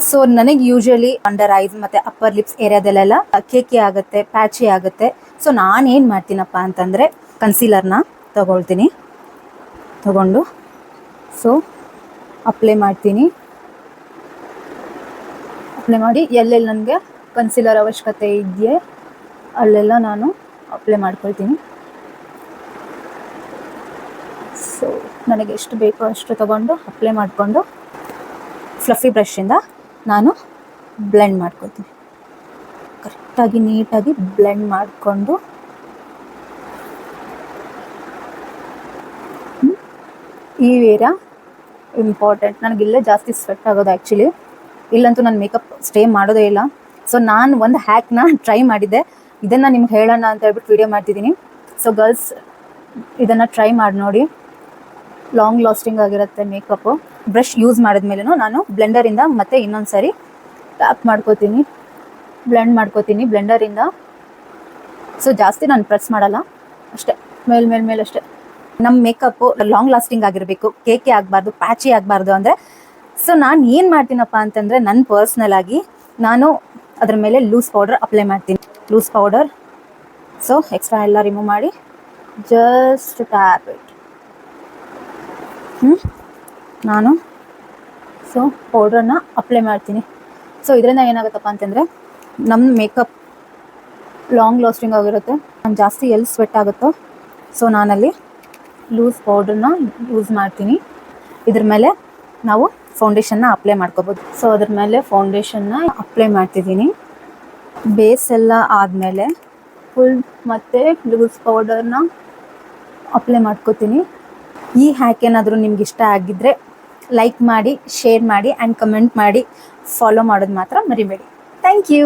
So ನನಗೆ usually under ice ಮತ್ತು upper lips ಏರಿಯಾದಲ್ಲೆಲ್ಲ cakey ಆಗುತ್ತೆ, ಪ್ಯಾಚಿ ಆಗುತ್ತೆ. ಸೊ ನಾನೇನು ಮಾಡ್ತೀನಪ್ಪ ಅಂತಂದರೆ ಕನ್ಸೀಲರ್ನ ತಗೊಂಡು ಸೊ ಅಪ್ಲೈ ಮಾಡಿ ಎಲ್ಲೆಲ್ಲಿ ನನಗೆ ಕನ್ಸೀಲರ್ ಅವಶ್ಯಕತೆ ಇದೆಯೇ ಅಲ್ಲೆಲ್ಲ ನಾನು ಅಪ್ಲೈ ಮಾಡ್ಕೊಳ್ತೀನಿ. ಸೊ ನನಗೆ ಎಷ್ಟು ಬೇಕೋ ಅಷ್ಟು ತಗೊಂಡು ಅಪ್ಲೈ ಮಾಡಿಕೊಂಡು ಫ್ಲಫಿ ಬ್ರಷಿಂದ ನಾನು ಬ್ಲೆಂಡ್ ಮಾಡ್ಕೊಳ್ತೀನಿ. ಕರೆಕ್ಟಾಗಿ ನೀಟಾಗಿ ಬ್ಲೆಂಡ್ ಮಾಡಿಕೊಂಡು ಈ ಏರಿಯಾ ಇಂಪಾರ್ಟೆಂಟ್. ನನಗಿಲ್ಲೇ ಜಾಸ್ತಿ ಸ್ವೆಟ್ ಆಗೋದು ಆ್ಯಕ್ಚುಲಿ, ಇಲ್ಲಂತೂ ನಾನು ಮೇಕಪ್ ಸ್ಟೇ ಮಾಡೋದೇ ಇಲ್ಲ. ಸೊ ನಾನು ಒಂದು ಹ್ಯಾಕ್ನ ಟ್ರೈ ಮಾಡಿದ್ದೆ, ಇದನ್ನು ನಿಮ್ಗೆ ಹೇಳೋಣ ಅಂತ ಹೇಳ್ಬಿಟ್ಟು ವಿಡಿಯೋ ಮಾಡ್ತಿದ್ದೀನಿ. ಸೊ ಗರ್ಲ್ಸ್ ಇದನ್ನು ಟ್ರೈ ಮಾಡಿ ನೋಡಿ, ಲಾಂಗ್ ಲಾಸ್ಟಿಂಗ್ ಆಗಿರುತ್ತೆ ಮೇಕಪ್ಪು. ಬ್ರಷ್ ಯೂಸ್ ಮಾಡಿದ್ಮೇಲೂ ನಾನು ಬ್ಲೆಂಡರಿಂದ ಮತ್ತೆ ಇನ್ನೊಂದು ಸಾರಿ ಬ್ಲೆಂಡ್ ಮಾಡ್ಕೋತೀನಿ ಬ್ಲೆಂಡರಿಂದ. ಸೊ ಜಾಸ್ತಿ ನಾನು ಪ್ರೆಸ್ ಮಾಡಲ್ಲ, ಅಷ್ಟೇ ಮೇಲೆ ಅಷ್ಟೇ. ನಮ್ಮ ಮೇಕಪ್ಪು ಲಾಂಗ್ ಲಾಸ್ಟಿಂಗ್ ಆಗಿರಬೇಕು, ಕೇಕೆ ಆಗಬಾರ್ದು, ಪ್ಯಾಚಿ ಆಗಬಾರ್ದು ಅಂದರೆ ಸೊ ನಾನು ಏನು ಮಾಡ್ತೀನಪ್ಪ ಅಂತಂದರೆ ನನ್ನ ಪರ್ಸ್ನಲ್ ಆಗಿ ನಾನು ಅದ್ರ ಮೇಲೆ ಲೂಸ್ ಪೌಡರ್ ಅಪ್ಲೈ ಮಾಡ್ತೀನಿ. ಲೂಸ್ ಪೌಡರ್ ಸೊ ಎಕ್ಸ್ಟ್ರಾ ಎಲ್ಲ ರಿಮೂವ್ ಮಾಡಿ ಜಸ್ಟ್ ಟ್ಯಾಪ್ ಇಟ್. ನಾನು ಸೊ ಪೌಡ್ರನ್ನ ಅಪ್ಲೈ ಮಾಡ್ತೀನಿ. ಸೊ ಇದರಿಂದ ಏನಾಗುತ್ತಪ್ಪ ಅಂತಂದರೆ ನಮ್ಮ ಮೇಕಪ್ ಲಾಂಗ್ ಲಾಸ್ಟಿಂಗ್ ಆಗಿರುತ್ತೆ. ನಾನು ಜಾಸ್ತಿ ಎಲ್ಲಿ ಸ್ವೆಟ್ ಆಗುತ್ತೋ ಸೊ ನಾನಲ್ಲಿ ಲೂಸ್ ಪೌಡ್ರನ್ನ ಯೂಸ್ ಮಾಡ್ತೀನಿ. ಇದ್ರ ಮೇಲೆ ನಾವು ಫೌಂಡೇಶನ್ನ ಅಪ್ಲೈ ಮಾಡ್ಕೋಬೋದು. ಸೊ ಅದ್ರ ಮೇಲೆ ಫೌಂಡೇಶನ್ನ ಅಪ್ಲೈ ಮಾಡ್ತಿದ್ದೀನಿ. ಬೇಸ್ ಎಲ್ಲ ಆದಮೇಲೆ ಫುಲ್ ಮತ್ತೆ ಲೂಸ್ ಪೌಡರ್ನ ಅಪ್ಲೈ ಮಾಡ್ಕೋತೀನಿ. ಈ ಹ್ಯಾಕ್ ಏನಾದರೂ ನಿಮ್ಗೆ ಇಷ್ಟ ಆಗಿದ್ದರೆ ಲೈಕ್ ಮಾಡಿ, ಶೇರ್ ಮಾಡಿ ಆ್ಯಂಡ್ ಕಮೆಂಟ್ ಮಾಡಿ. ಫಾಲೋ ಮಾಡೋದು ಮಾತ್ರ ಮರಿಬೇಡಿ. Thank you.